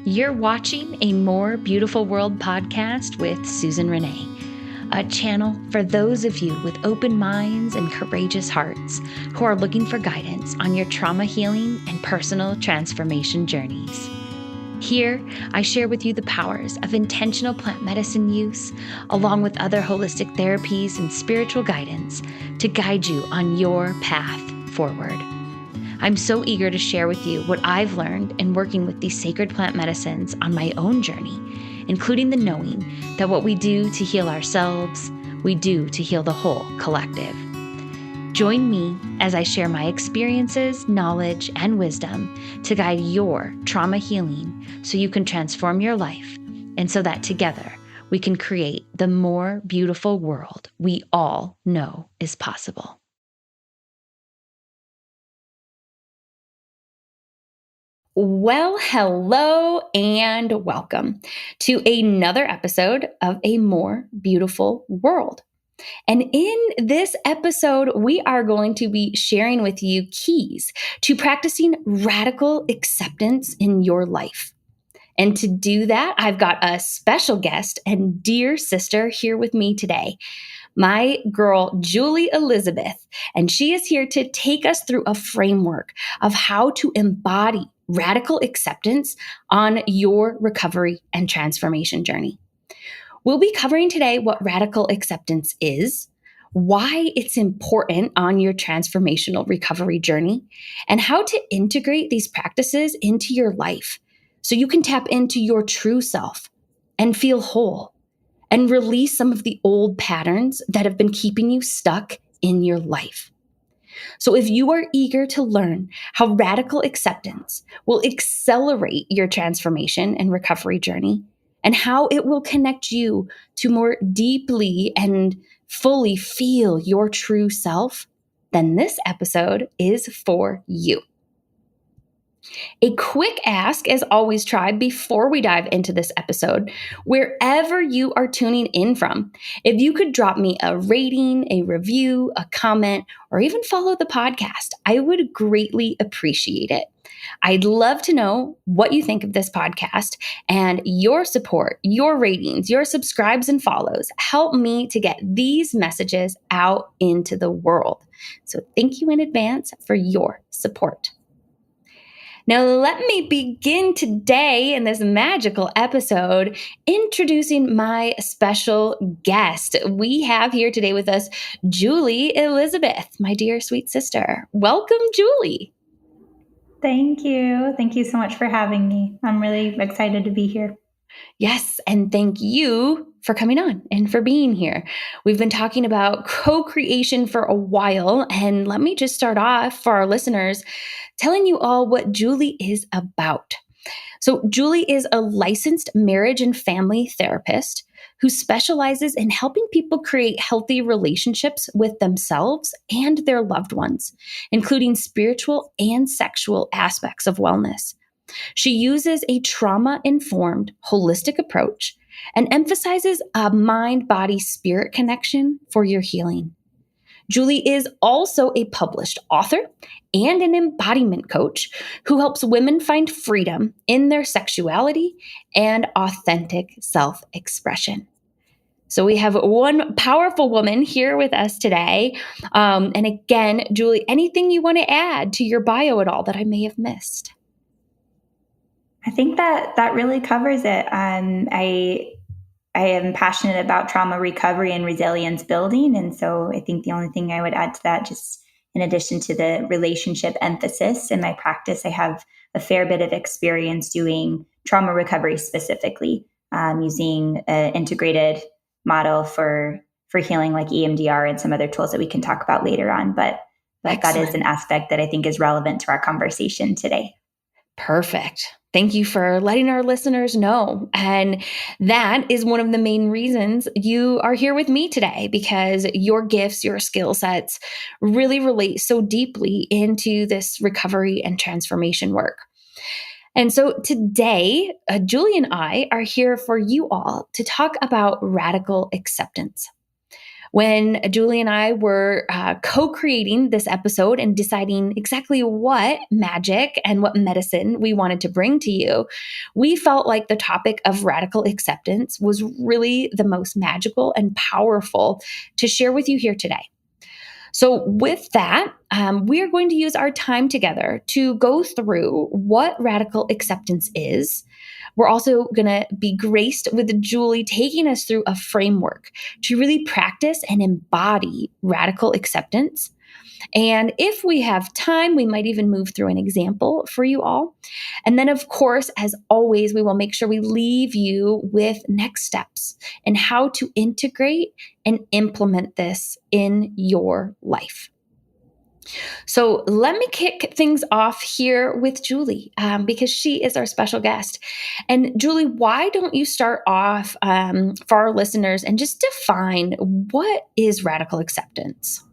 You're watching a More Beautiful World podcast with Susan Renee, a channel for those of you with open minds and courageous hearts who are looking for guidance on your trauma healing and personal transformation journeys. Here, I share with you the powers of intentional plant medicine use, along with other holistic therapies and spiritual guidance to guide you on your path forward. I'm so eager to share with you what I've learned in working with these sacred plant medicines on my own journey, including the knowing that what we do to heal ourselves, we do to heal the whole collective. Join me as I share my experiences, knowledge, and wisdom to guide your trauma healing so you can transform your life, and so that together we can create the more beautiful world we all know is possible. Well, hello and welcome to another episode of A More Beautiful World. And in this episode, we are going to be sharing with you keys to practicing radical acceptance in your life. And to do that, I've got a special guest and dear sister here with me today, my girl, Julie Elizabeth. And she is here to take us through a framework of how to embody radical acceptance on your recovery and transformation journey. We'll be covering today what radical acceptance is, why it's important on your transformational recovery journey, and how to integrate these practices into your life so you can tap into your true self and feel whole and release some of the old patterns that have been keeping you stuck in your life. So if you are eager to learn how radical acceptance will accelerate your transformation and recovery journey, and how it will connect you to more deeply and fully feel your true self, then this episode is for you. A quick ask, as always, tribe, before we dive into this episode, wherever you are tuning in from, if you could drop me a rating, a review, a comment, or even follow the podcast, I would greatly appreciate it. I'd love to know what you think of this podcast, and your support, your ratings, your subscribes and follows help me to get these messages out into the world. So thank you in advance for your support. Now, let me begin today in this magical episode introducing my special guest. We have here today with us Julie Elizabeth, my dear sweet sister. Welcome, Julie. Thank you. Thank you so much for having me. I'm really excited to be here. Yes, and thank you for coming on and for being here. We've been talking about co-creation for a while, and let me just start off for our listeners telling you all what Julie is about. So Julie is a licensed marriage and family therapist who specializes in helping people create healthy relationships with themselves and their loved ones, including spiritual and sexual aspects of wellness. She uses a trauma-informed, holistic approach and emphasizes a mind-body-spirit connection for your healing. Julie is also a published author and an embodiment coach who helps women find freedom in their sexuality and authentic self-expression. So we have one powerful woman here with us today. And again, Julie, anything you want to add to your bio at all that I may have missed? I think that really covers it. I am passionate about trauma recovery and resilience building. And so I think the only thing I would add to that, just in addition to the relationship emphasis in my practice, I have a fair bit of experience doing trauma recovery specifically, using an integrated model for healing like EMDR and some other tools that we can talk about later on. But that is an aspect that I think is relevant to our conversation today. Perfect. Thank you for letting our listeners know. And that is one of the main reasons you are here with me today, because your gifts, your skill sets really relate so deeply into this recovery and transformation work. And so today, Julie and I are here for you all to talk about radical acceptance. When Julie and I were co-creating this episode and deciding exactly what magic and what medicine we wanted to bring to you, we felt like the topic of radical acceptance was really the most magical and powerful to share with you here today. So, with that, we are going to use our time together to go through what radical acceptance is. We're also going to be graced with Julie taking us through a framework to really practice and embody radical acceptance. And if we have time, we might even move through an example for you all. And then, of course, as always, we will make sure we leave you with next steps and how to integrate and implement this in your life. So let me kick things off here with Julie because she is our special guest. And Julie, why don't you start off for our listeners and just define what is radical acceptance?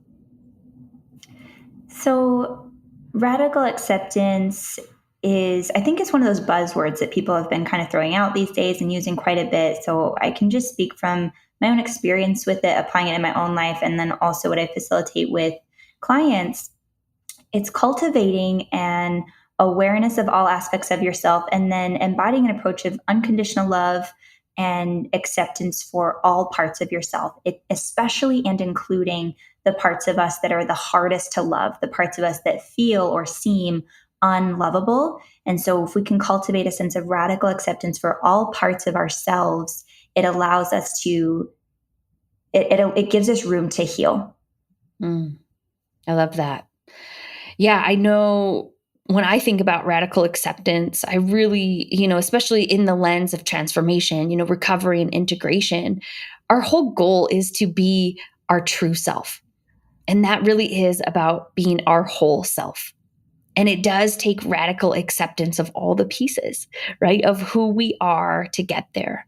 So, radical acceptance I think it's one of those buzzwords that people have been kind of throwing out these days and using quite a bit. So, I can just speak from my own experience with it, applying it in my own life, and then also what I facilitate with clients. It's cultivating an awareness of all aspects of yourself and then embodying an approach of unconditional love and acceptance for all parts of yourself, especially and including the parts of us that are the hardest to love, the parts of us that feel or seem unlovable. And so, if we can cultivate a sense of radical acceptance for all parts of ourselves, it allows us to, it gives us room to heal. I love that. Yeah, I know when I think about radical acceptance, I really, especially in the lens of transformation, recovery and integration, our whole goal is to be our true self. And that really is about being our whole self. And it does take radical acceptance of all the pieces, right, of who we are to get there.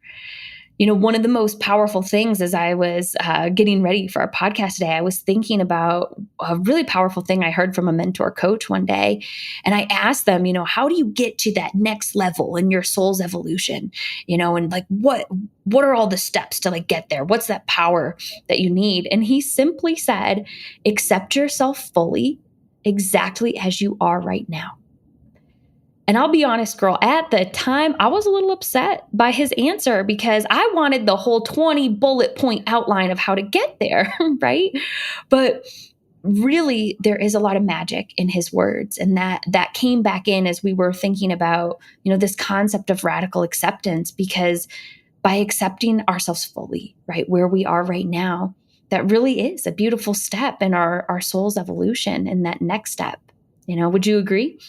One of the most powerful things as I was getting ready for our podcast today, I was thinking about a really powerful thing I heard from a mentor coach one day. And I asked them, how do you get to that next level in your soul's evolution? And like, what are all the steps to like get there? What's that power that you need? And he simply said, accept yourself fully, exactly as you are right now. And I'll be honest, girl, at the time, I was a little upset by his answer because I wanted the whole 20 bullet point outline of how to get there, right? But really, there is a lot of magic in his words. And that came back in as we were thinking about, this concept of radical acceptance, because by accepting ourselves fully, right, where we are right now, that really is a beautiful step in our soul's evolution and that next step. Would you agree?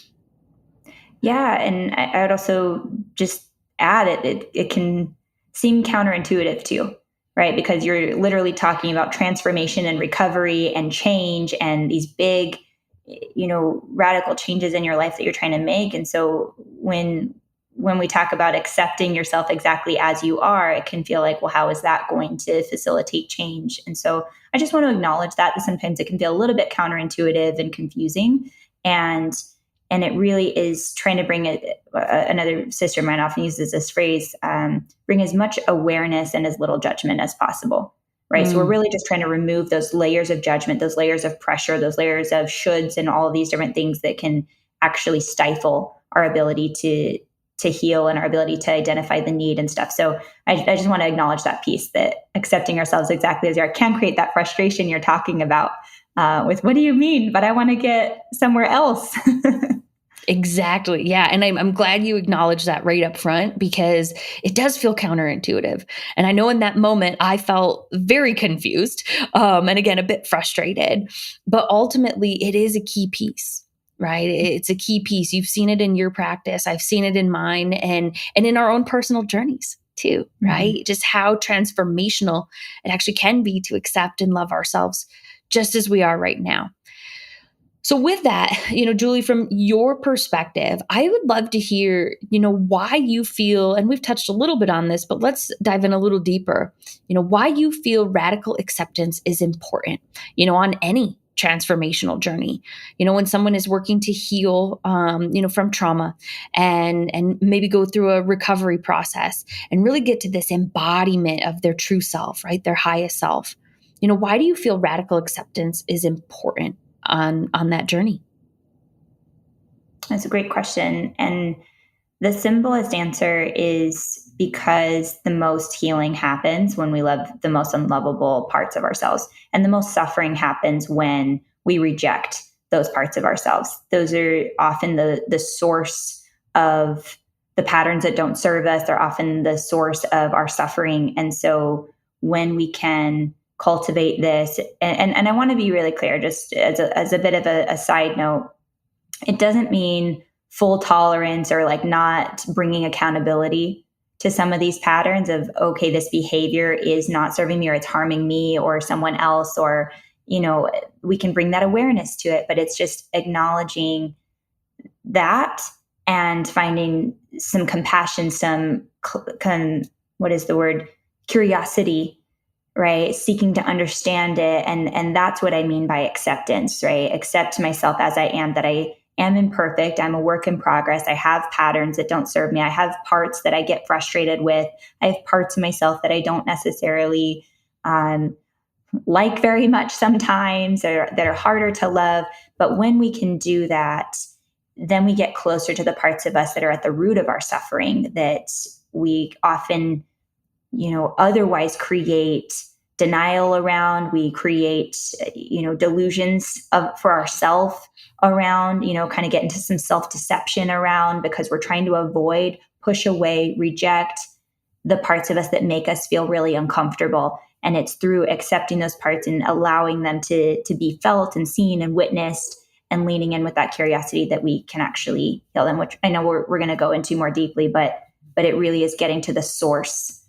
Yeah, and I would also just add it can seem counterintuitive too, right? Because you're literally talking about transformation and recovery and change and these big, radical changes in your life that you're trying to make. And so when we talk about accepting yourself exactly as you are, it can feel like, well, how is that going to facilitate change? And so I just want to acknowledge that sometimes it can feel a little bit counterintuitive and confusing. And it really is trying to bring another sister of mine often uses this phrase, bring as much awareness and as little judgment as possible, right? So we're really just trying to remove those layers of judgment, those layers of pressure, those layers of shoulds and all of these different things that can actually stifle our ability to heal and our ability to identify the need and stuff. So I just want to acknowledge that piece, that accepting ourselves exactly as we are can create that frustration you're talking about with what do you mean? But I want to get somewhere else. Exactly. Yeah. And I'm glad you acknowledged that right up front because it does feel counterintuitive. And I know in that moment, I felt very confused and again, a bit frustrated. But ultimately, it is a key piece, right? It's a key piece. You've seen it in your practice. I've seen it in mine and in our own personal journeys too, right? Mm-hmm. Just how transformational it actually can be to accept and love ourselves just as we are right now. So with that, Julie, from your perspective, I would love to hear, why you feel, and we've touched a little bit on this, but let's dive in a little deeper, why you feel radical acceptance is important, on any transformational journey, when someone is working to heal, from trauma and maybe go through a recovery process and really get to this embodiment of their true self, right? Their highest self. Why do you feel radical acceptance is important on that journey? That's a great question. And the simplest answer is because the most healing happens when we love the most unlovable parts of ourselves. And the most suffering happens when we reject those parts of ourselves. Those are often the source of the patterns that don't serve us. They're often the source of our suffering. And so when we can cultivate this, and I want to be really clear, just as a bit of a side note, it doesn't mean full tolerance or like not bringing accountability to some of these patterns of, okay, this behavior is not serving me or it's harming me or someone else, or, we can bring that awareness to it, but it's just acknowledging that and finding some compassion, what is the word? Curiosity, right? Seeking to understand it. And that's what I mean by acceptance, right? Accept myself as I am, that I am imperfect. I'm a work in progress. I have patterns that don't serve me. I have parts that I get frustrated with. I have parts of myself that I don't necessarily like very much sometimes, or that are harder to love. But when we can do that, then we get closer to the parts of us that are at the root of our suffering that we often, otherwise create denial around. We create, delusions for ourselves around, kind of get into some self-deception around, because we're trying to avoid, push away, reject the parts of us that make us feel really uncomfortable. And it's through accepting those parts and allowing them to be felt and seen and witnessed, and leaning in with that curiosity, that we can actually heal them, which I know we're going to go into more deeply, but it really is getting to the source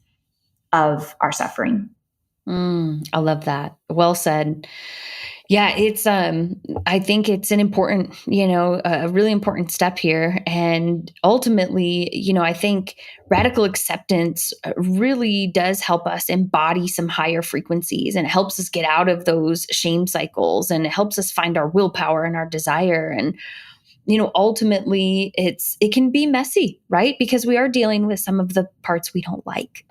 of our suffering. I love that. Well said. Yeah, I think it's an important, a really important step here. And ultimately, I think radical acceptance really does help us embody some higher frequencies, and it helps us get out of those shame cycles, and it helps us find our willpower and our desire. And ultimately it can be messy, right? Because we are dealing with some of the parts we don't like,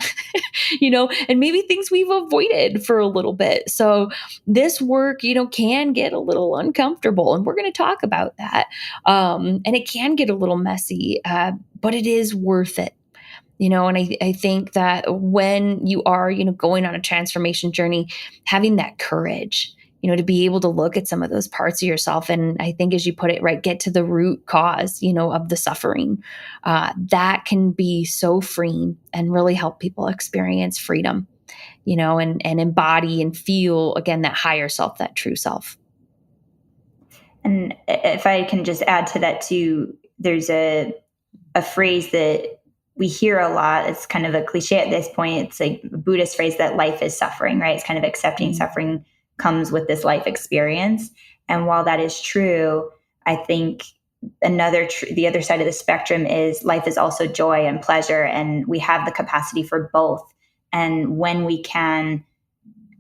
and maybe things we've avoided for a little bit. So this work, can get a little uncomfortable, and we're going to talk about that. And it can get a little messy, but it is worth it. And I think that when you are, going on a transformation journey, having that courage, to be able to look at some of those parts of yourself. And I think, as you put it, right, get to the root cause, of the suffering, that can be so freeing and really help people experience freedom, and embody and feel, again, that higher self, that true self. And if I can just add to that too, there's a phrase that we hear a lot. It's kind of a cliche at this point. It's like a Buddhist phrase that life is suffering, right? It's kind of accepting suffering comes with this life experience. And while that is true, I think the other side of the spectrum is life is also joy and pleasure, and we have the capacity for both. And when we can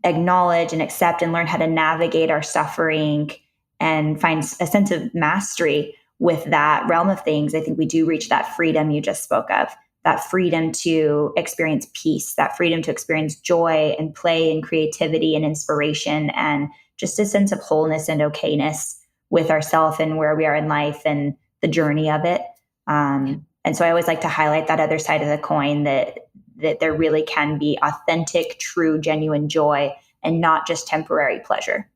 acknowledge and accept and learn how to navigate our suffering and find a sense of mastery with that realm of things, I think we do reach that freedom you just spoke of, that freedom to experience peace, that freedom to experience joy and play and creativity and inspiration, and just a sense of wholeness and okayness with ourselves and where we are in life and the journey of it. And so I always like to highlight that other side of the coin, that there really can be authentic, true, genuine joy, and not just temporary pleasure.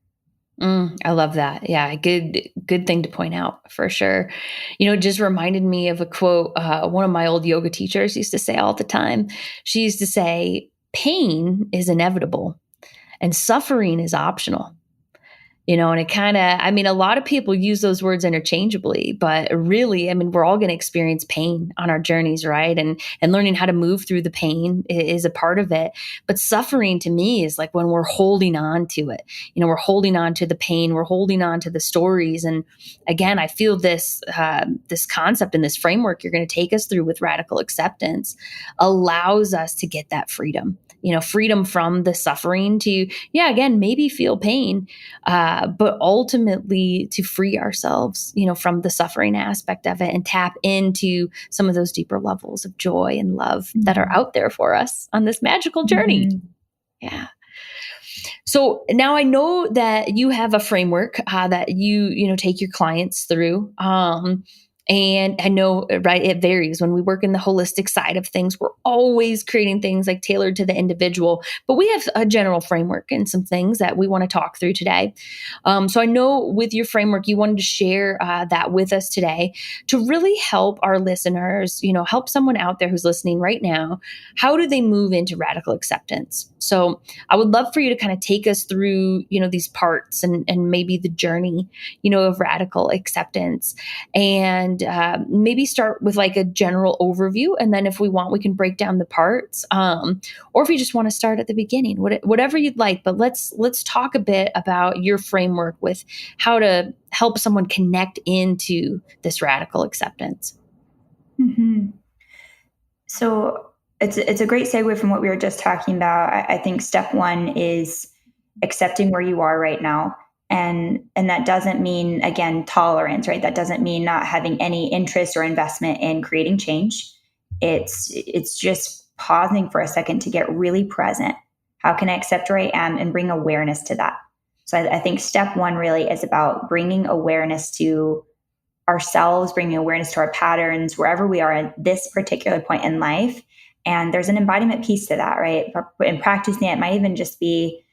I love that. Yeah, good thing to point out, for sure. It just reminded me of a quote one of my old yoga teachers used to say all the time. She used to say, "Pain is inevitable, and suffering is optional." And it kind of, a lot of people use those words interchangeably, but really, we're all going to experience pain on our journeys, right? And learning how to move through the pain is a part of it. But suffering, to me, is like when we're holding on to it. We're holding on to the pain, we're holding on to the stories. And again, I feel this concept and this framework you're going to take us through with radical acceptance allows us to get that freedom. Freedom from the suffering to, again, maybe feel pain, but ultimately to free ourselves, from the suffering aspect of it, and tap into some of those deeper levels of joy and love that are out there for us on this magical journey. Mm-hmm. Yeah. So now I know that you have a framework that you take your clients through. And I know, right, it varies. When we work in the holistic side of things, we're always creating things like tailored to the individual. But we have a general framework and some things that we want to talk through today. So I know with your framework, you wanted to share that with us today to really help our listeners, help someone out there who's listening right now. How do they move into radical acceptance? So I would love for you to kind of take us through, these parts and maybe the journey, of radical acceptance, and maybe start with like a general overview. And then if we want, we can break down the parts. Or if you just want to start at the beginning, whatever you'd like, but let's talk a bit about your framework with how to help someone connect into this radical acceptance. Mm-hmm. So it's a great segue from what we were just talking about. I think step one is accepting where you are right now. And that doesn't mean, again, tolerance, right? That doesn't mean not having any interest or investment in creating change. It's just pausing for a second to get really present. How can I accept where I am and bring awareness to that? So I think step one really is about bringing awareness to ourselves, bringing awareness to our patterns, wherever we are at this particular point in life. And there's an embodiment piece to that, right? In practicing it might even just be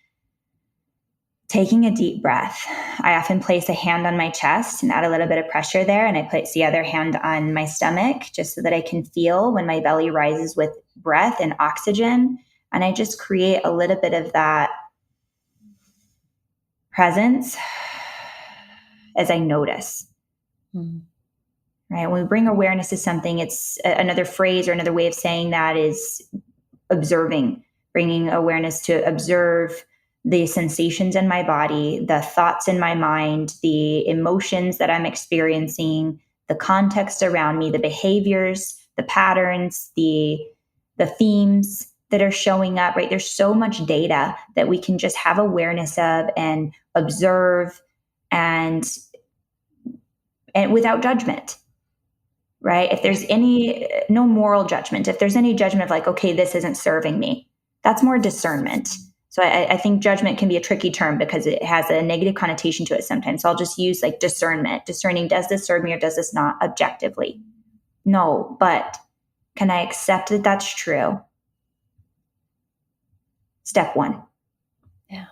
taking a deep breath. I often place a hand on my chest and add a little bit of pressure there. And I place the other hand on my stomach just so that I can feel when my belly rises with breath and oxygen. And I just create a little bit of that presence as I notice. Mm. Right. When we bring awareness to something, it's another phrase or another way of saying that is observing, bringing awareness to observe the sensations in my body, the thoughts in my mind, the emotions that I'm experiencing, the context around me, the behaviors, the patterns, the themes that are showing up, right? There's so much data that we can just have awareness of and observe and without judgment. Right? If there's no moral judgment, if there's any judgment of like, okay, this isn't serving me, that's more discernment. So I think judgment can be a tricky term because it has a negative connotation to it sometimes. So I'll just use like discernment, discerning, does this serve me or does this not objectively? No, but can I accept that that's true? Step one. Yeah.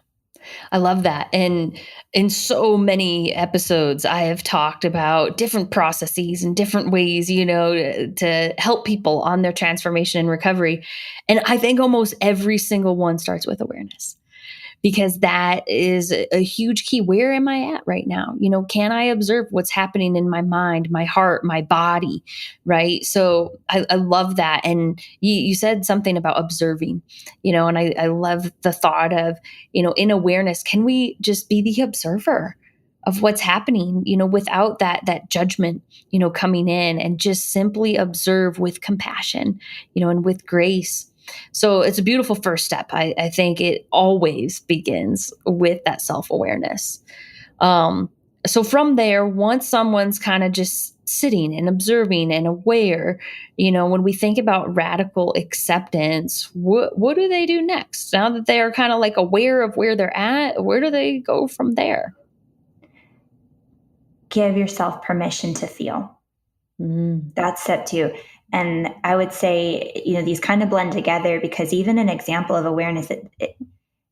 I love that. And in so many episodes, I have talked about different processes and different ways, to help people on their transformation and recovery. And I think almost every single one starts with awareness, because that is a huge key. Where am I at right now? Can I observe what's happening in my mind, my heart, my body, right? So I love that. And you said something about observing, and I love the thought of, in awareness, can we just be the observer of what's happening, without that judgment, coming in, and just simply observe with compassion, and with grace. So it's a beautiful first step. I think it always begins with that self-awareness. So from there, once someone's kind of just sitting and observing and aware, when we think about radical acceptance, what do they do next? Now that they are kind of like aware of where they're at, where do they go from there? Give yourself permission to feel. Mm. That's step two. And I would say, these kind of blend together because even an example of awareness,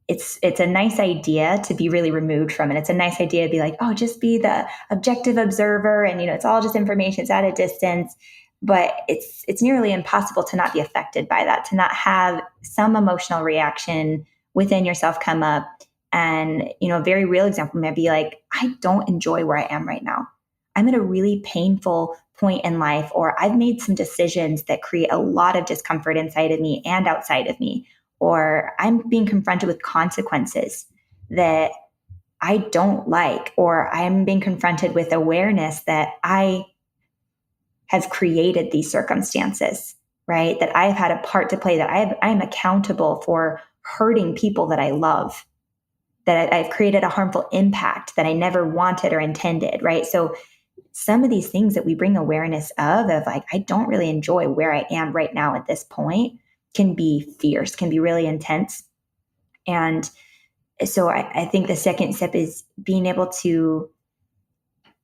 it's a nice idea to be really removed from it. It's a nice idea to be like, oh, just be the objective observer. And, it's all just information. It's at a distance. But it's nearly impossible to not be affected by that, to not have some emotional reaction within yourself come up. And, a very real example might be like, I don't enjoy where I am right now. I'm at a really painful point in life, or I've made some decisions that create a lot of discomfort inside of me and outside of me, or I'm being confronted with consequences that I don't like, or I'm being confronted with awareness that I have created these circumstances, right? That I've had a part to play, that I'm accountable for hurting people that I love, that I've created a harmful impact that I never wanted or intended, right? So some of these things that we bring awareness of like, I don't really enjoy where I am right now at this point, can be fierce, can be really intense. And so I think the second step is being able to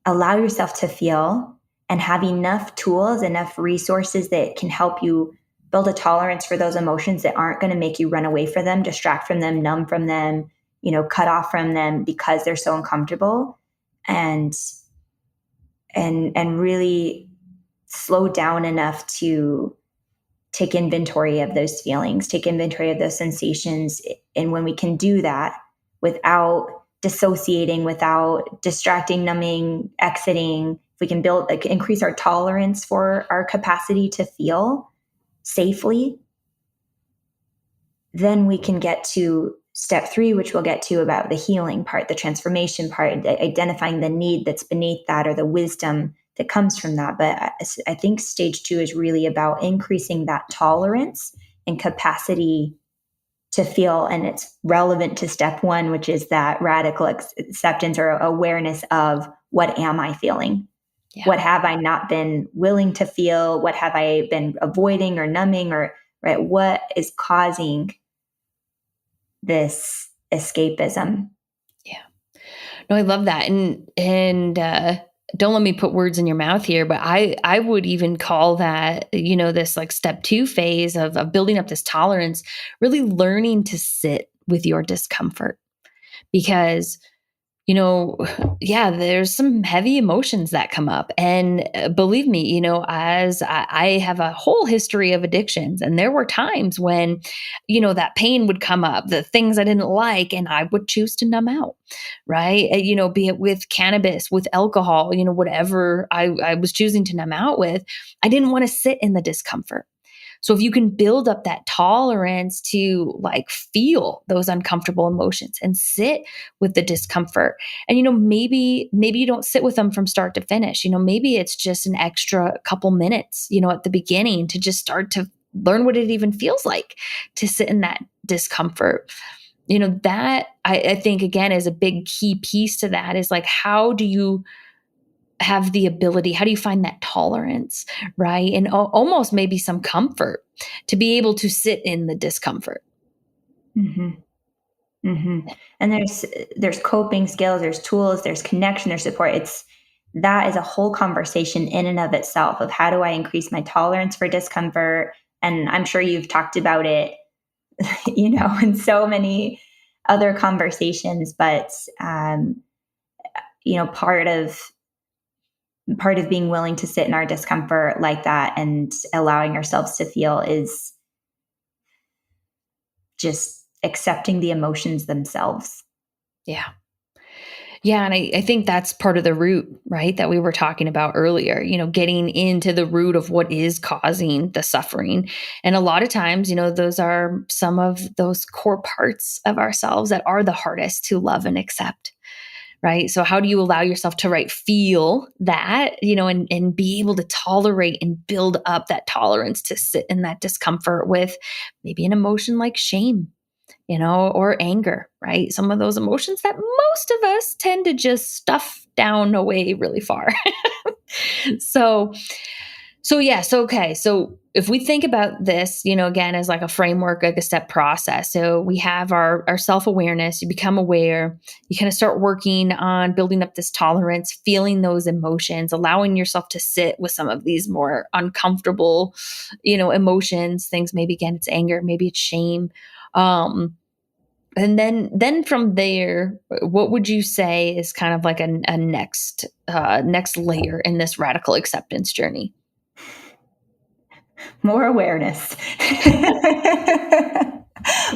allow yourself to feel and have enough tools, enough resources that can help you build a tolerance for those emotions that aren't going to make you run away from them, distract from them, numb from them, cut off from them because they're so uncomfortable, and really slow down enough to take inventory of those feelings, take inventory of those sensations. And when we can do that without dissociating, without distracting, numbing, exiting, if we can increase our tolerance for our capacity to feel safely, then we can get to step 3, which we'll get to, about the healing part, the transformation part, identifying the need that's beneath that, or the wisdom that comes from that. But I think stage 2 is really about increasing that tolerance and capacity to feel. And it's relevant to step 1, which is that radical acceptance or awareness of, what am I feeling? Yeah. What have I not been willing to feel? What have I been avoiding or numbing, or right? What is causing this escapism? Yeah. No, I love that. And don't let me put words in your mouth here, but I would even call that, this like step 2 phase of building up this tolerance, really learning to sit with your discomfort. Because yeah, there's some heavy emotions that come up. And believe me, as I have a whole history of addictions, and there were times when, that pain would come up, the things I didn't like, and I would choose to numb out, right? Be it with cannabis, with alcohol, whatever I was choosing to numb out with, I didn't want to sit in the discomfort. So if you can build up that tolerance to like feel those uncomfortable emotions and sit with the discomfort, and maybe you don't sit with them from start to finish, maybe it's just an extra couple minutes, at the beginning, to just start to learn what it even feels like to sit in that discomfort. That I think, again, is a big key piece to that, is like, how do you have the ability, how do you find that tolerance, right? And almost maybe some comfort to be able to sit in the discomfort. Mm-hmm. Mm-hmm. And there's coping skills, there's tools, there's connection, there's support. That is a whole conversation in and of itself, of how do I increase my tolerance for discomfort. And I'm sure you've talked about it, in so many other conversations. But part of being willing to sit in our discomfort like that and allowing ourselves to feel is just accepting the emotions themselves. Yeah. Yeah. And I think that's part of the root, right? That we were talking about earlier, getting into the root of what is causing the suffering. And a lot of times, those are some of those core parts of ourselves that are the hardest to love and accept. Right. So how do you allow yourself to feel that, and be able to tolerate and build up that tolerance to sit in that discomfort with maybe an emotion like shame, or anger, right? Some of those emotions that most of us tend to just stuff down away really far. So yes, okay. So if we think about this, again, as like a framework, like a step process. So we have our self-awareness, you become aware, you kind of start working on building up this tolerance, feeling those emotions, allowing yourself to sit with some of these more uncomfortable, emotions, things. Maybe again, it's anger, maybe it's shame. And then from there, what would you say is kind of like a next layer in this radical acceptance journey? More awareness.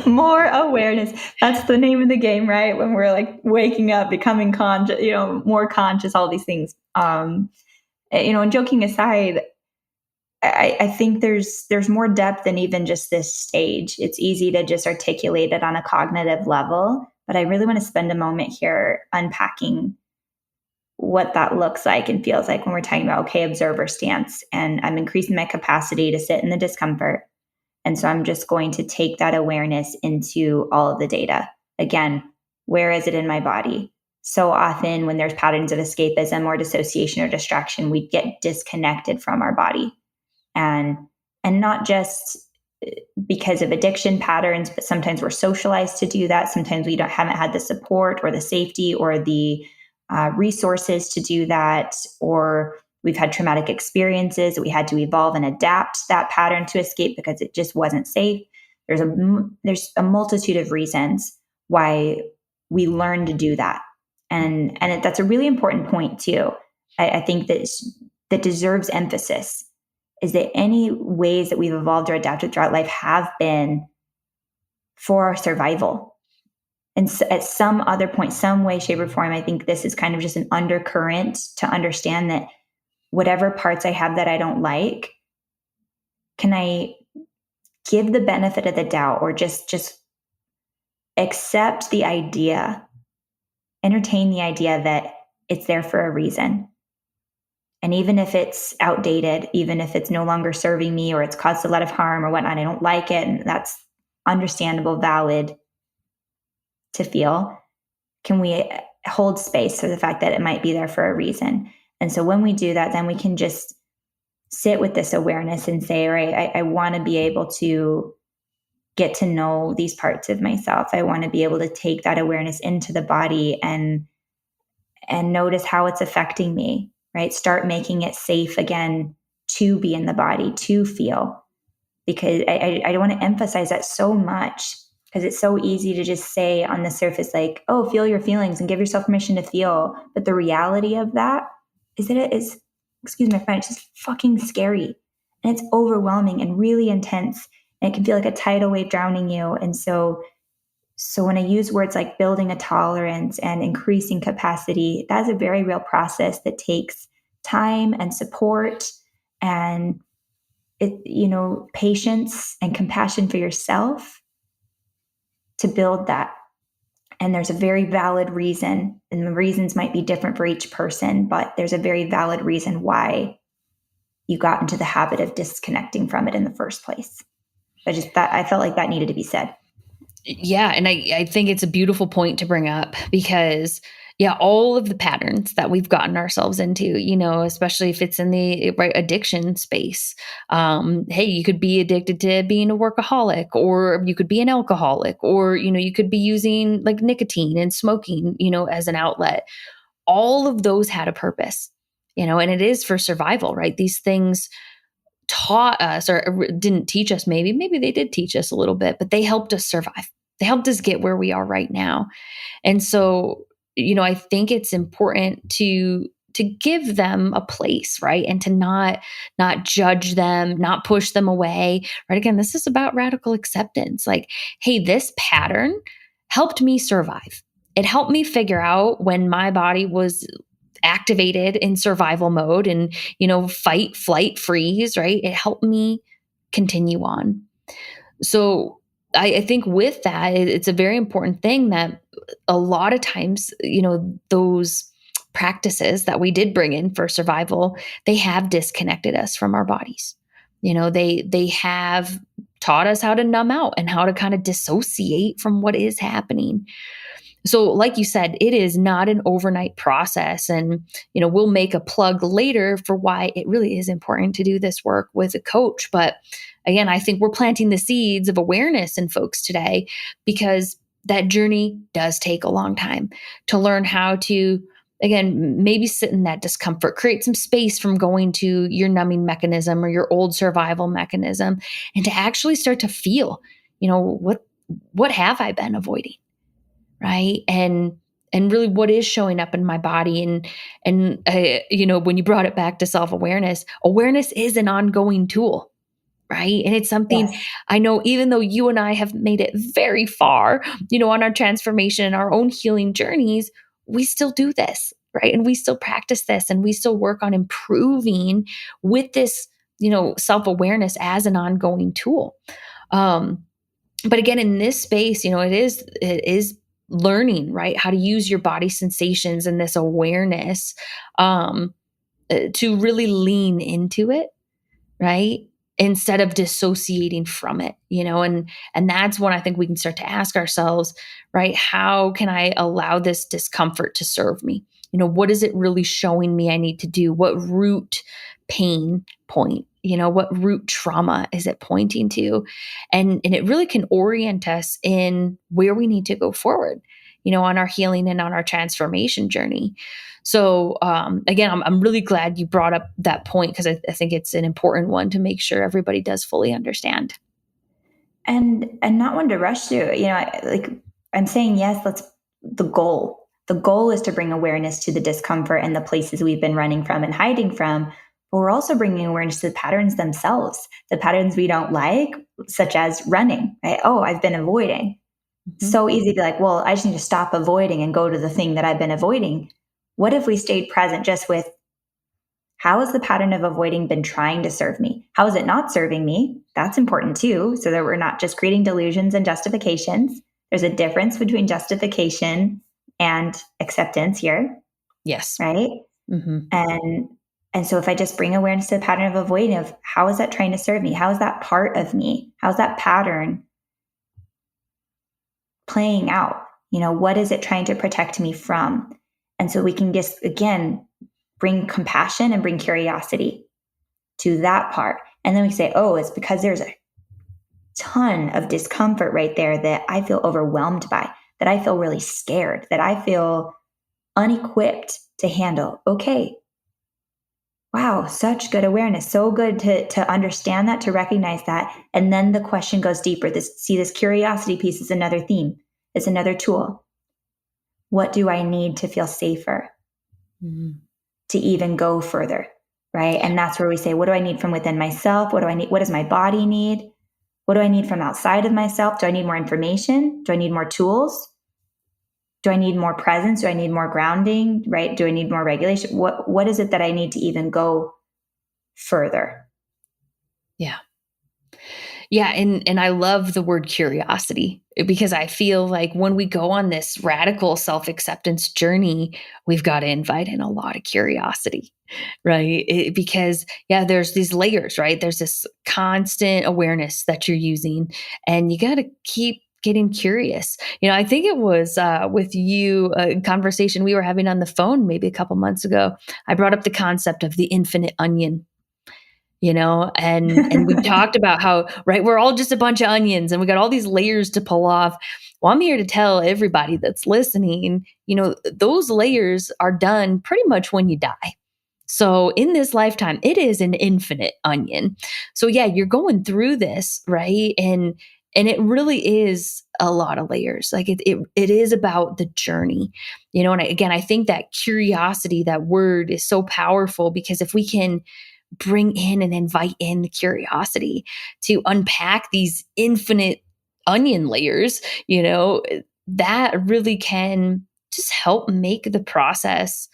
More awareness. That's the name of the game, right? When we're like waking up, becoming conscious, more conscious, all these things. And joking aside, I think there's more depth than even just this stage. It's easy to just articulate it on a cognitive level, but I really want to spend a moment here unpacking what that looks like and feels like when we're talking about, okay, observer stance. And I'm increasing my capacity to sit in the discomfort. And so I'm just going to take that awareness into all of the data. Again, where is it in my body? So often when there's patterns of escapism or dissociation or distraction, we get disconnected from our body. And not just because of addiction patterns, but sometimes we're socialized to do that. Sometimes we haven't had the support or the safety or the resources to do that, or we've had traumatic experiences that we had to evolve and adapt that pattern to escape because it just wasn't safe. There's a multitude of reasons why we learn to do that, and that's a really important point too. I think that deserves emphasis, is that any ways that we've evolved or adapted throughout life have been for our survival. And so at some other point, some way, shape, or form, I think this is kind of just an undercurrent to understand that whatever parts I have that I don't like, can I give the benefit of the doubt, or just accept the idea, entertain the idea that it's there for a reason. And even if it's outdated, even if it's no longer serving me or it's caused a lot of harm or whatnot, I don't like it. And that's understandable, valid to feel. Can we hold space for the fact that it might be there for a reason? And so when we do that, then we can just sit with this awareness and say, all right, I want to be able to get to know these parts of myself. I want to be able to take that awareness into the body and notice how it's affecting me, right? Start making it safe again to be in the body, to feel. Because I don't want to emphasize that so much, because it's so easy to just say on the surface, like, oh, feel your feelings and give yourself permission to feel. But the reality of that is that it is, excuse my French, it's just fucking scary. And it's overwhelming and really intense. And it can feel like a tidal wave drowning you. And so when I use words like building a tolerance and increasing capacity, that's a very real process that takes time and support and patience and compassion for yourself to build that. And there's a very valid reason, and the reasons might be different for each person, but there's a very valid reason why you got into the habit of disconnecting from it in the first place. I felt like that needed to be said. Yeah. And I think it's a beautiful point to bring up because, yeah, all of the patterns that we've gotten ourselves into, especially if it's in the right addiction space. Hey, you could be addicted to being a workaholic, or you could be an alcoholic, or, you could be using like nicotine and smoking, as an outlet. All of those had a purpose, and it is for survival, right? These things taught us or didn't teach us, maybe they did teach us a little bit, but they helped us survive. They helped us get where we are right now. And so, I think it's important to give them a place, right? And to not judge them, not push them away, right? Again, this is about radical acceptance. Like, hey, this pattern helped me survive. It helped me figure out when my body was activated in survival mode and, fight, flight, freeze, right? It helped me continue on. So I think with that, it's a very important thing that a lot of times, those practices that we did bring in for survival, they have disconnected us from our bodies. They have taught us how to numb out and how to kind of dissociate from what is happening. So like you said, it is not an overnight process. And, we'll make a plug later for why it really is important to do this work with a coach. But again, I think we're planting the seeds of awareness in folks today because that journey does take a long time to learn how to, again, maybe sit in that discomfort, create some space from going to your numbing mechanism or your old survival mechanism, and to actually start to feel, what have I been avoiding? Right. And really what is showing up in my body. And when you brought it back to self-awareness, awareness is an ongoing tool. Right. And it's something Yes. I know, even though you and I have made it very far, on our transformation and our own healing journeys, we still do this. Right. And we still practice this and we still work on improving with this, self-awareness as an ongoing tool. But again, in this space, it is learning, right? How to use your body sensations and this awareness to really lean into it, right? Instead of dissociating from it, and that's when I think we can start to ask ourselves, right? How can I allow this discomfort to serve me? What is it really showing me I need to do? What root pain point? What root trauma is it pointing to? And it really can orient us in where we need to go forward, on our healing and on our transformation journey. So again, I'm really glad you brought up that point, because I think it's an important one to make sure everybody does fully understand. And not one to rush through. Like I'm saying, yes, let's the goal. The goal is to bring awareness to the discomfort and the places we've been running from and hiding from. But we're also bringing awareness to the patterns themselves, the patterns we don't like, such as running. Right? Oh, I've been avoiding. Mhm. So easy to be like, well, I just need to stop avoiding and go to the thing that I've been avoiding. What if we stayed present just with, how has the pattern of avoiding been trying to serve me? How is it not serving me? That's important too, so that we're not just creating delusions and justifications. There's a difference between justification and acceptance here, Yes. right? Hmm. And and so if I just bring awareness to the pattern of avoiding, of how is that trying to serve me? How is that part of me? How's that pattern playing out? What is it trying to protect me from? And so we can just again bring compassion and bring curiosity to that part. And then we say, oh, it's because there's a ton of discomfort right there that I feel overwhelmed by, that I feel really scared, that I feel unequipped to handle. Okay. Wow, such good awareness. So good to understand that, to recognize that. And then the question goes deeper. This curiosity piece is another theme. It's another tool. What do I need to feel safer, Hmm. to even go further? Right. And that's where we say, what do I need from within myself? What do I need? What does my body need? What do I need from outside of myself? Do I need more information? Do I need more tools? Do I need more presence? Do I need more grounding? Right? Do I need more regulation? What is it that I need to even go further? Yeah. Yeah, and I love the word curiosity, because I feel like when we go on this radical self-acceptance journey, we've got to invite in a lot of curiosity, right? Because yeah, there's these layers, right? There's this constant awareness that you're using, and you got to keep getting curious. I think it was with you, a conversation we were having on the phone maybe a couple months ago. I brought up the concept of the infinite onion, and we talked about how, right, we're all just a bunch of onions and we got all these layers to pull off. Well, I'm here to tell everybody that's listening, those layers are done pretty much when you die. So in this lifetime, it is an infinite onion. So yeah, you're going through this, right? And it really is a lot of layers. Like it is about the journey, and again, I think that curiosity, that word, is so powerful, because if we can bring in and invite in the curiosity to unpack these infinite onion layers, that really can just help make the process.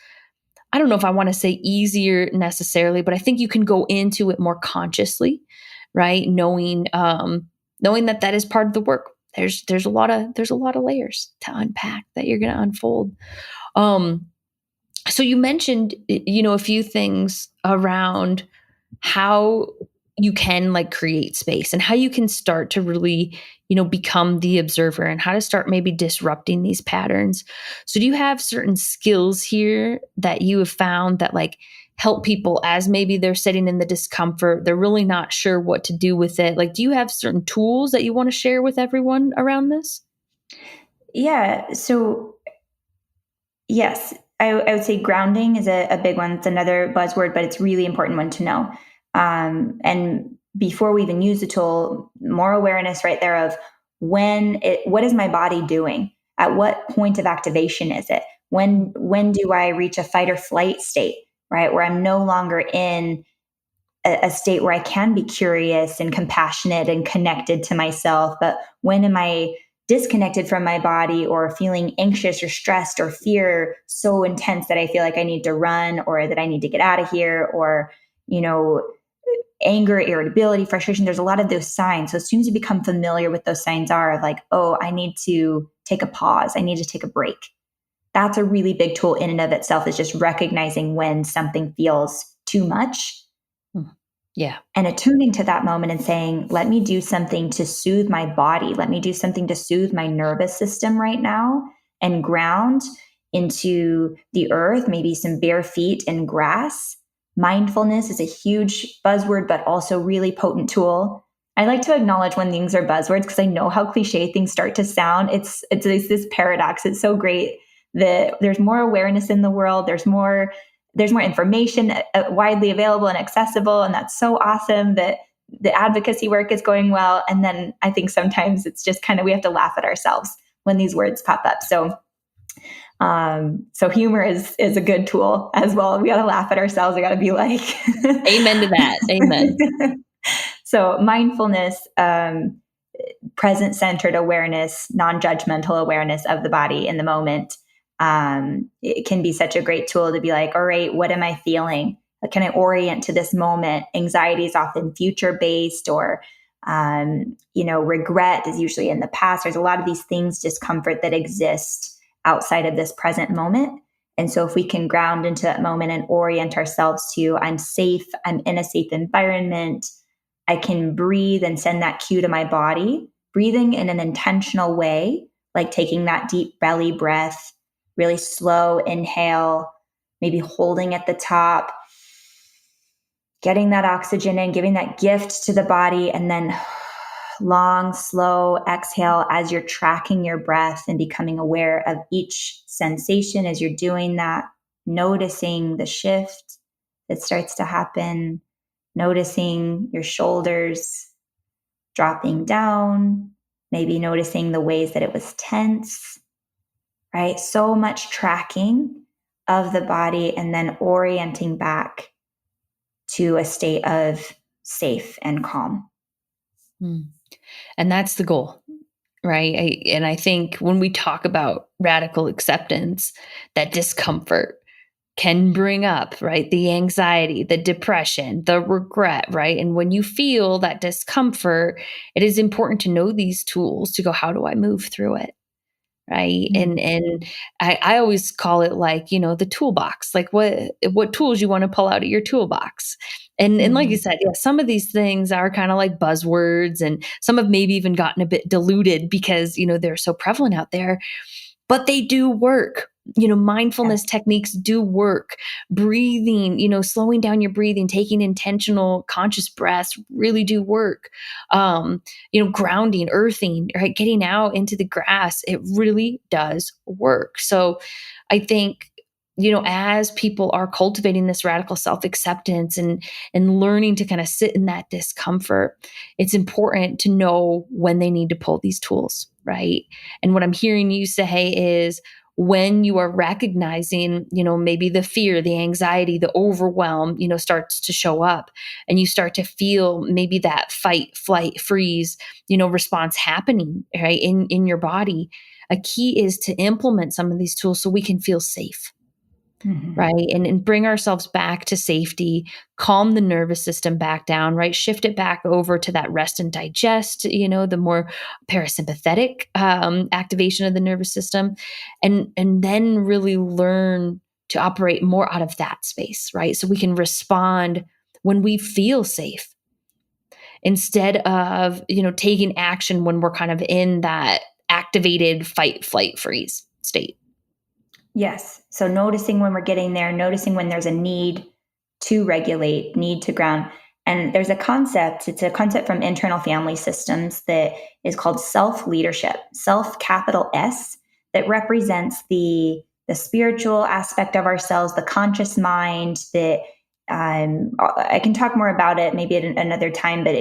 I don't know if I want to say easier necessarily, but I think you can go into it more consciously, right? Knowing that that is part of the work. There's a lot of layers to unpack that you're going to unfold. Um, so you mentioned, a few things around how you can like create space and how you can start to really, become the observer, and how to start maybe disrupting these patterns. So do you have certain skills here that you have found that like help people as maybe they're sitting in the discomfort, they're really not sure what to do with it? Like, do you have certain tools that you want to share with everyone around this? Yeah. So yes, I would say grounding is a big one. It's another buzzword, but it's really important one to know. And before we even use the tool, more awareness right there of what is my body doing? At what point of activation is it? When do I reach a fight or flight state, right? Where I'm no longer in a state where I can be curious and compassionate and connected to myself. But when am I disconnected from my body, or feeling anxious or stressed or fear so intense that I feel like I need to run, or that I need to get out of here, or, you know, anger, irritability, frustration? There's a lot of those signs. So as soon as you become familiar with those signs are of like, oh, I need to take a pause, I need to take a break. That's a really big tool in and of itself, is just recognizing when something feels too much Hmm. Yeah. and attuning to that moment and saying, let me do something to soothe my body. Let me do something to soothe my nervous system right now, and ground into the earth, maybe some bare feet in grass, Mindfulness is a huge buzzword, but also really potent tool. I like to acknowledge when things are buzzwords because I know how cliche things start to sound. It's this paradox. It's so great that there's more awareness in the world. There's more information widely available and accessible, and that's so awesome that the advocacy work is going well. And then I think sometimes it's just kind of we have to laugh at ourselves when these words pop up. So humor is a good tool as well. We got to laugh at ourselves. We got to be like, Amen to that. Amen. So mindfulness, present centered awareness, non-judgmental awareness of the body in the moment. It can be such a great tool to be like, all right, what am I feeling? Can I orient to this moment? Anxiety is often future based, or regret is usually in the past. There's a lot of these things, discomfort that exist outside of this present moment. And so if we can ground into that moment and orient ourselves to, I'm safe, I'm in a safe environment, I can breathe and send that cue to my body, breathing in an intentional way, like taking that deep belly breath, really slow inhale, maybe holding at the top, getting that oxygen in, giving that gift to the body, and then long, slow exhale as you're tracking your breath and becoming aware of each sensation as you're doing that, noticing the shift that starts to happen, noticing your shoulders dropping down, maybe noticing the ways that it was tense, right? So much tracking of the body and then orienting back to a state of safe and calm. And that's the goal, right? And I think when we talk about radical acceptance, that discomfort can bring up, right? The anxiety, the depression, the regret, right? And when you feel that discomfort, it is important to know these tools to go, how do I move through it? Right. Mm. And I always call it like, the toolbox, like what tools you want to pull out of your toolbox. And like you said, yeah, some of these things are kind of like buzzwords, and some have maybe even gotten a bit diluted because, they're so prevalent out there, but they do work. Mindfulness techniques do work. Breathing, slowing down your breathing, taking intentional conscious breaths really do work. Grounding, earthing, right? Getting out into the grass, it really does work. So I think, as people are cultivating this radical self-acceptance and learning to kind of sit in that discomfort, it's important to know when they need to pull these tools, right? And what I'm hearing you say is, when you are recognizing, maybe the fear, the anxiety, the overwhelm, starts to show up, and you start to feel maybe that fight, flight, freeze, response happening, right, in your body. A key is to implement some of these tools so we can feel safe. Mm-hmm. Right. And bring ourselves back to safety, calm the nervous system back down, right? Shift it back over to that rest and digest, the more parasympathetic activation of the nervous system. And then really learn to operate more out of that space, right? So we can respond when we feel safe instead of, taking action when we're kind of in that activated fight, flight, freeze state. Yes. So noticing when we're getting there, noticing when there's a need to regulate, need to ground. And there's a concept, it's a concept from internal family systems that is called self-leadership, self capital S, that represents the spiritual aspect of ourselves, the conscious mind that I can talk more about it maybe at another time, but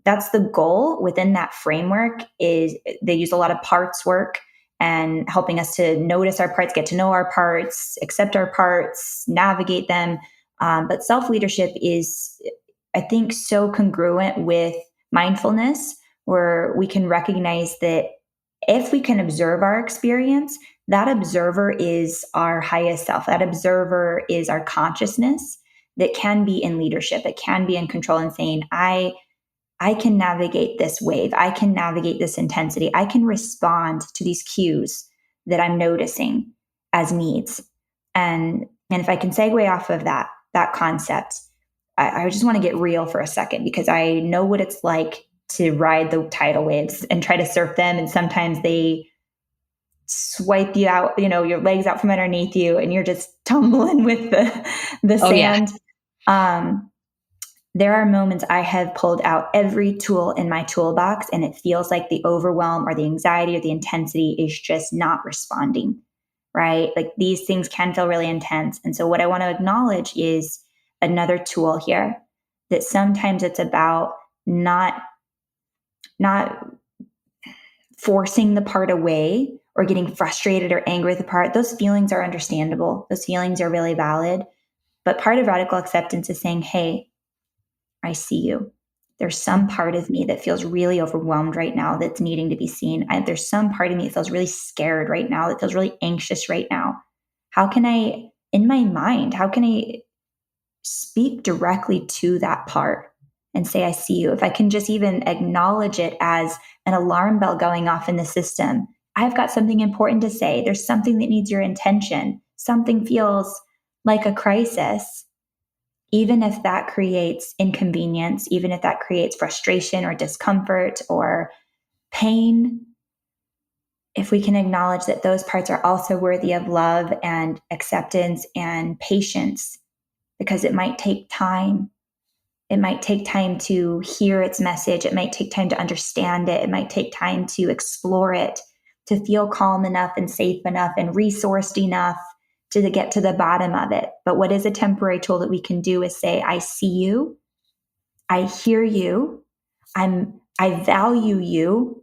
that's the goal within that framework. Is they use a lot of parts work and helping us to notice our parts, get to know our parts, accept our parts, navigate them. But self leadership is, I think, so congruent with mindfulness, where we can recognize that if we can observe our experience, that observer is our highest self. That observer is our consciousness that can be in leadership. It can be in control and saying, I can navigate this wave. I can navigate this intensity. I can respond to these cues that I'm noticing as needs. And if I can segue off of that concept, I just want to get real for a second, because I know what it's like to ride the tidal waves and try to surf them. And sometimes they swipe you out, your legs out from underneath you, and you're just tumbling with the Oh, yeah. sand. Um, there are moments I have pulled out every tool in my toolbox and it feels like the overwhelm or the anxiety or the intensity is just not responding, right? Like these things can feel really intense. And so, what I want to acknowledge is another tool here, that sometimes it's about not not forcing the part away or getting frustrated or angry with the part. Those feelings are understandable. Those feelings are really valid. But part of radical acceptance is saying, hey, I see you. There's some part of me that feels really overwhelmed right now that's needing to be seen. There's some part of me that feels really scared right now, that feels really anxious right now. How can I, in my mind, how can I speak directly to that part and say, I see you? If I can just even acknowledge it as an alarm bell going off in the system, I've got something important to say. There's something that needs your attention. Something feels like a crisis. Even if that creates inconvenience, even if that creates frustration or discomfort or pain, if we can acknowledge that those parts are also worthy of love and acceptance and patience, because it might take time. It might take time to hear its message. It might take time to understand it. It might take time to explore it, to feel calm enough and safe enough and resourced enough to get to the bottom of it. But what is a temporary tool that we can do is say, I see you. I hear you. I value you.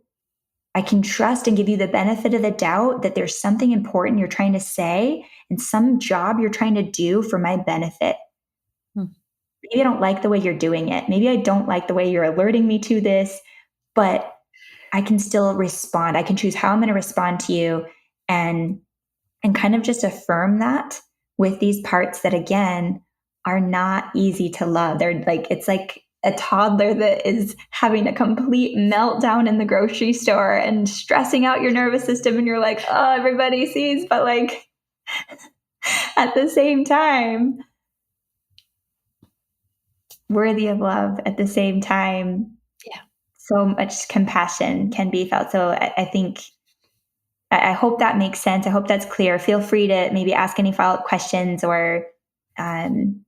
I can trust and give you the benefit of the doubt that there's something important you're trying to say and some job you're trying to do for my benefit. Hmm. Maybe I don't like the way you're doing it. Maybe I don't like the way you're alerting me to this, but I can still respond. I can choose how I'm going to respond to you and kind of just affirm that with these parts that again are not easy to love. They're like, it's like a toddler that is having a complete meltdown in the grocery store and stressing out your nervous system and you're like, oh, everybody sees, but like at the same time worthy of love, at the same time Yeah. so much compassion can be felt. So I think I hope that makes sense. I hope that's clear. Feel free to maybe ask any follow-up questions or um,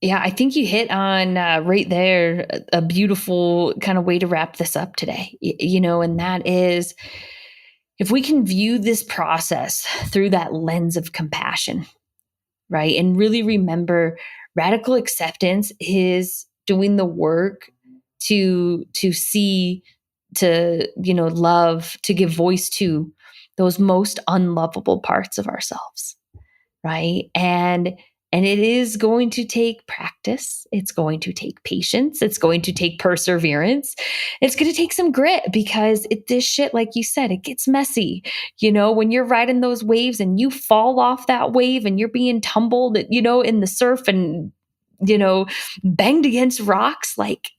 Yeah, I think you hit on right there a beautiful kind of way to wrap this up today. And that is if we can view this process through that lens of compassion, right? And really remember radical acceptance is doing the work to see, to love, to give voice to those most unlovable parts of ourselves, right? And it is going to take practice. It's going to take patience. It's going to take perseverance. It's going to take some grit because this shit, like you said, it gets messy. When you're riding those waves and you fall off that wave and you're being tumbled, in the surf and, banged against rocks, like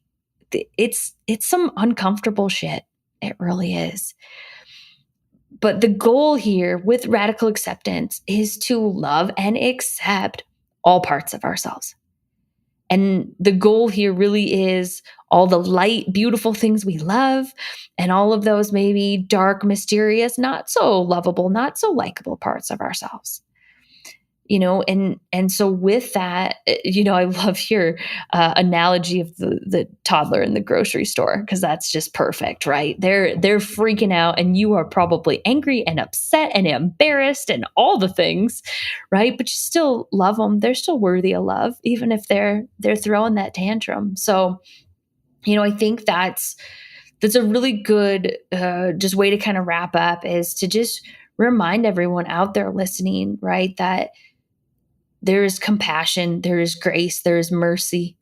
it's some uncomfortable shit. It really is. But the goal here with radical acceptance is to love and accept all parts of ourselves. And the goal here really is all the light, beautiful things we love, and all of those maybe dark, mysterious, not so lovable, not so likable parts of ourselves. And so with that, I love your analogy of the toddler in the grocery store, because that's just perfect, right? They're freaking out and you are probably angry and upset and embarrassed and all the things, right? But you still love them. They're still worthy of love, even if they're throwing that tantrum. So I think that's a really good just way to kind of wrap up, is to just remind everyone out there listening, right, that there is compassion, there is grace, there is mercy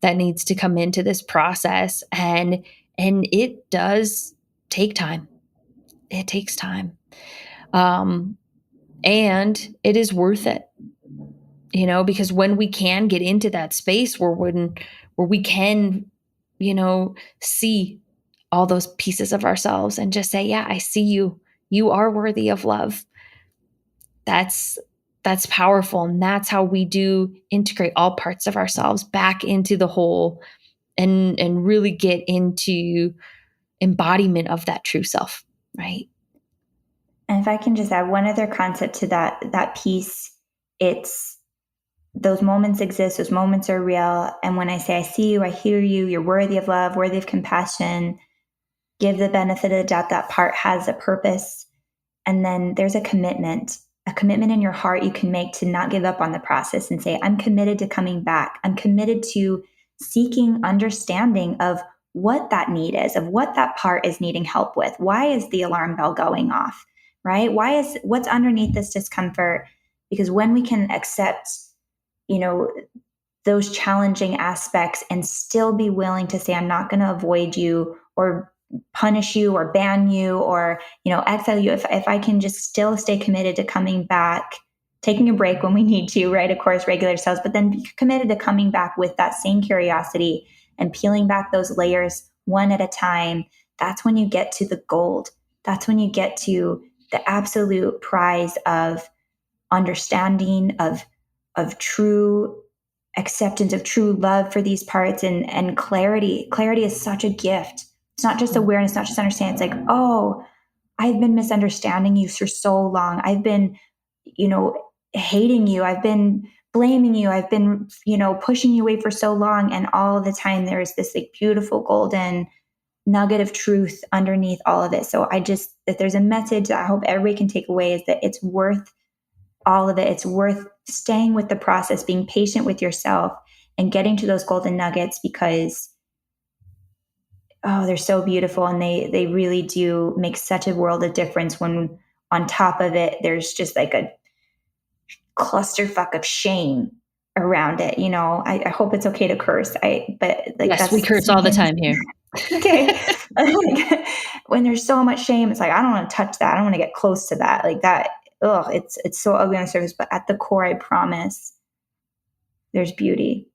that needs to come into this process. And it does take time. It takes time. Um, and it is worth it, because when we can get into that space where we can, see all those pieces of ourselves and just say, yeah, I see you. You are worthy of love. That's that's powerful, and that's how we do integrate all parts of ourselves back into the whole, and really get into embodiment of that true self, right? and if I can just add one other concept to that piece, it's those moments exist, those moments are real. And when I say, I see you, I hear you, you're worthy of love, worthy of compassion, give the benefit of the doubt that part has a purpose. And then there's a commitment in your heart you can make to not give up on the process and say, I'm committed to coming back. I'm committed to seeking understanding of what that need is, of what that part is needing help with. Why is the alarm bell going off? Right? What's underneath this discomfort? Because when we can accept, you know, those challenging aspects and still be willing to say, I'm not going to avoid you or punish you or ban you or, exile you. If I can just still stay committed to coming back, taking a break when we need to, right? Of course, regular cells, but then be committed to coming back with that same curiosity and peeling back those layers one at a time. That's when you get to the gold. That's when you get to the absolute prize of understanding, of true acceptance, of true love for these parts, and clarity. Clarity is such a gift. It's not just awareness, not just understanding. It's like, oh, I've been misunderstanding you for so long. I've been, hating you. I've been blaming you. I've been, pushing you away for so long. And all of the time there's this like beautiful golden nugget of truth underneath all of it. So if there's a message that I hope everybody can take away, is that it's worth all of it. It's worth staying with the process, being patient with yourself, and getting to those golden nuggets, because they're so beautiful, and they really do make such a world of difference when on top of it there's just like a clusterfuck of shame around it. I hope it's okay to curse. But like Yes, we that's curse all the something. time here. Okay. When there's so much shame, it's like, I don't want to touch that. I don't want to get close to that. Like that. Oh, it's so ugly on the surface, but at the core, I promise there's beauty.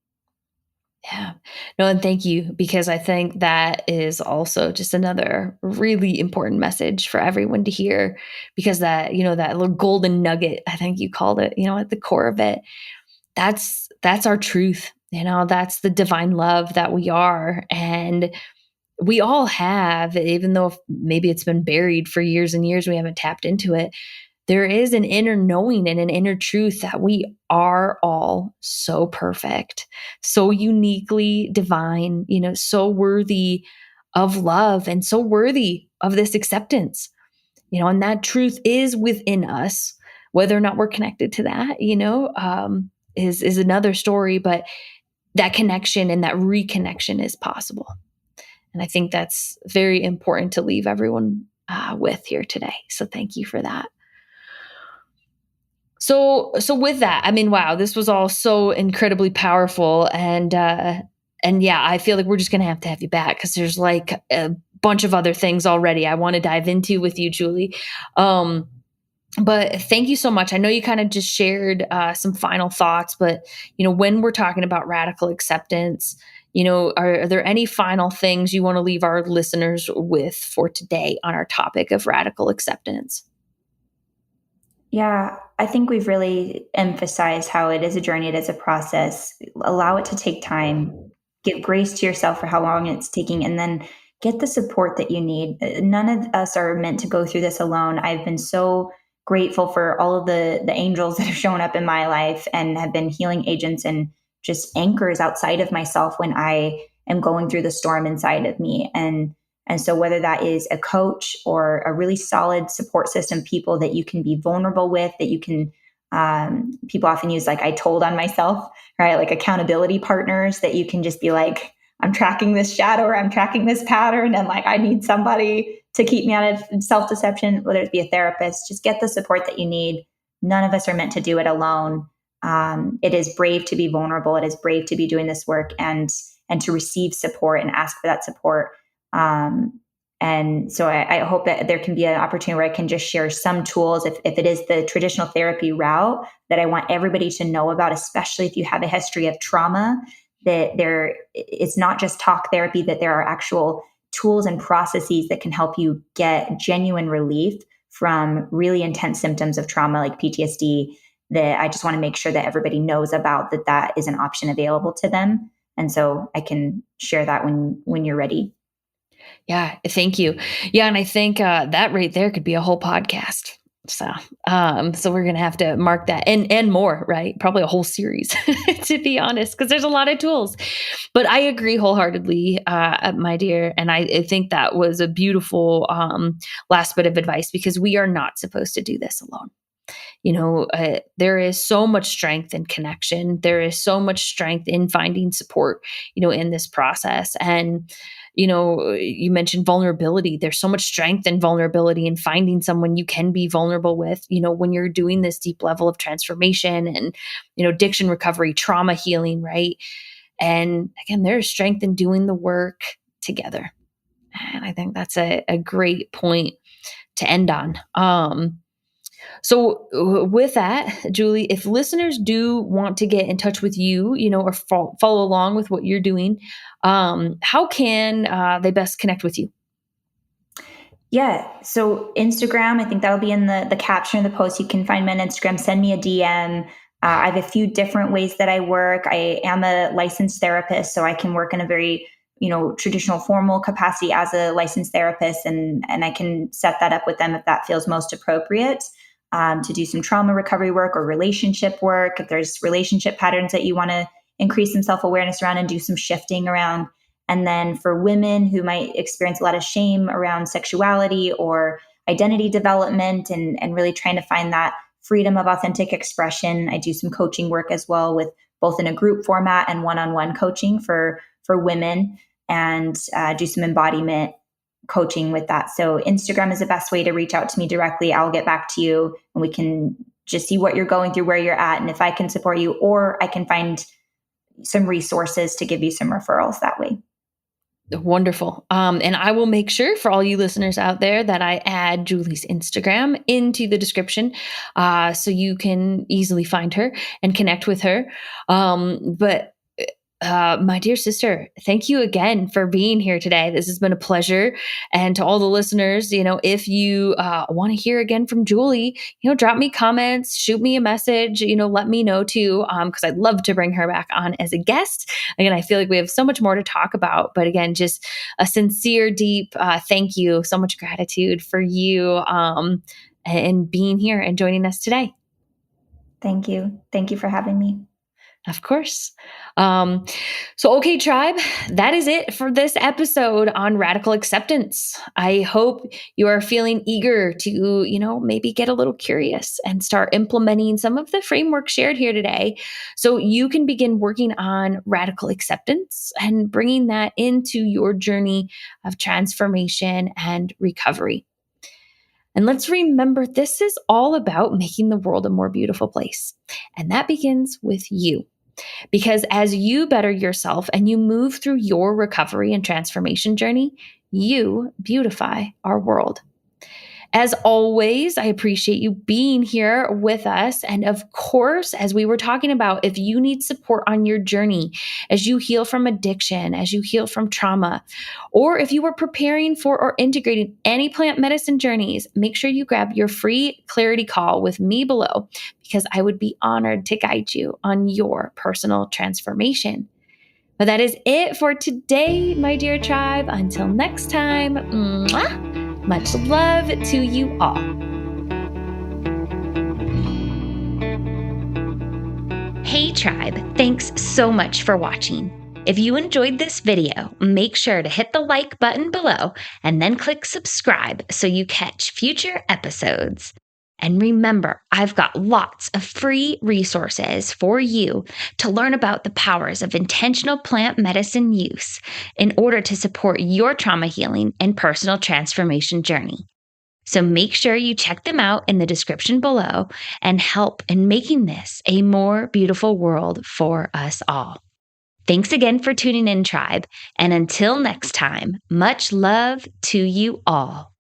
Yeah. No, and thank you, because I think that is also just another really important message for everyone to hear, because that little golden nugget, I think you called it, at the core of it, that's our truth. That's the divine love that we are. And we all have, even though maybe it's been buried for years and years, we haven't tapped into it. There is an inner knowing and an inner truth that we are all so perfect, so uniquely divine, so worthy of love and so worthy of this acceptance, and that truth is within us. Whether or not we're connected to that, is another story, but that connection and that reconnection is possible. And I think that's very important to leave everyone with here today. So thank you for that. So with that, I mean, wow, this was all so incredibly powerful, and yeah, I feel like we're just gonna have to have you back, because there's like a bunch of other things already I want to dive into with you, Julie. But thank you so much. I know you kind of just shared some final thoughts, but when we're talking about radical acceptance, are there any final things you want to leave our listeners with for today on our topic of radical acceptance? Yeah, I think we've really emphasized how it is a journey, it is a process. Allow it to take time. Give grace to yourself for how long it's taking, and then get the support that you need. None of us are meant to go through this alone. I've been so grateful for all of the angels that have shown up in my life and have been healing agents and just anchors outside of myself when I am going through the storm inside of me. And so, whether that is a coach or a really solid support system, people that you can be vulnerable with, that you can, people often use like I told on myself, right? Like accountability partners that you can just be like, I'm tracking this shadow or I'm tracking this pattern. And like, I need somebody to keep me out of self deception, whether it be a therapist, just get the support that you need. None of us are meant to do it alone. It is brave to be vulnerable. It is brave to be doing this work and to receive support and ask for that support. And so I hope that there can be an opportunity where I can just share some tools, if it is the traditional therapy route that I want everybody to know about, especially if you have a history of trauma, that it's not just talk therapy, that there are actual tools and processes that can help you get genuine relief from really intense symptoms of trauma like PTSD, that I just want to make sure that everybody knows about, that is an option available to them. And so I can share that when you're ready. Yeah, thank you. Yeah, and I think that right there could be a whole podcast. So, so we're gonna have to mark that and more, right? Probably a whole series, to be honest, because there's a lot of tools. But I agree wholeheartedly, my dear, and I think that was a beautiful last bit of advice because we are not supposed to do this alone. There is so much strength in connection. There is so much strength in finding support, in this process. And, you mentioned vulnerability. There's so much strength and vulnerability in finding someone you can be vulnerable with, when you're doing this deep level of transformation and, addiction recovery, trauma healing, right? And again, there's strength in doing the work together. And I think that's a great point to end on. So, with that, Julie, if listeners do want to get in touch with you, or follow along with what you're doing, how can they best connect with you? Yeah. So Instagram, I think that'll be in the caption of the post. You can find me on Instagram. Send me a DM. I have a few different ways that I work. I am a licensed therapist, so I can work in a very traditional formal capacity as a licensed therapist, and I can set that up with them if that feels most appropriate. To do some trauma recovery work or relationship work. If there's relationship patterns that you want to increase some self awareness around and do some shifting around. And then for women who might experience a lot of shame around sexuality or identity development and really trying to find that freedom of authentic expression, I do some coaching work as well with both in a group format and one-on-one coaching for women, and do some embodiment coaching with that. So Instagram is the best way to reach out to me directly. I'll get back to you and we can just see what you're going through, where you're at, and if I can support you, or I can find some resources to give you some referrals that way. Wonderful. And I will make sure for all you listeners out there that I add Julie's Instagram into the description so you can easily find her and connect with her. But my dear sister, thank you again for being here today. This has been a pleasure. And to all the listeners, if you want to hear again from Julie, drop me comments, shoot me a message, let me know too, because I'd love to bring her back on as a guest. Again, I feel like we have so much more to talk about, but again, just a sincere, deep thank you. So much gratitude for you and being here and joining us today. Thank you. Thank you for having me. Of course. Okay, tribe, that is it for this episode on radical acceptance. I hope you are feeling eager to, maybe get a little curious and start implementing some of the framework shared here today so you can begin working on radical acceptance and bringing that into your journey of transformation and recovery. And let's remember, this is all about making the world a more beautiful place. And that begins with you. Because as you better yourself and you move through your recovery and transformation journey, you beautify our world. As always, I appreciate you being here with us. And of course, as we were talking about, if you need support on your journey, as you heal from addiction, as you heal from trauma, or if you are preparing for or integrating any plant medicine journeys, make sure you grab your free clarity call with me below, because I would be honored to guide you on your personal transformation. But that is it for today, my dear tribe. Until next time, mwah! Much love to you all. Hey tribe, thanks so much for watching. If you enjoyed this video, make sure to hit the like button below and then click subscribe so you catch future episodes. And remember, I've got lots of free resources for you to learn about the powers of intentional plant medicine use in order to support your trauma healing and personal transformation journey. So make sure you check them out in the description below and help in making this a more beautiful world for us all. Thanks again for tuning in, tribe. And until next time, much love to you all.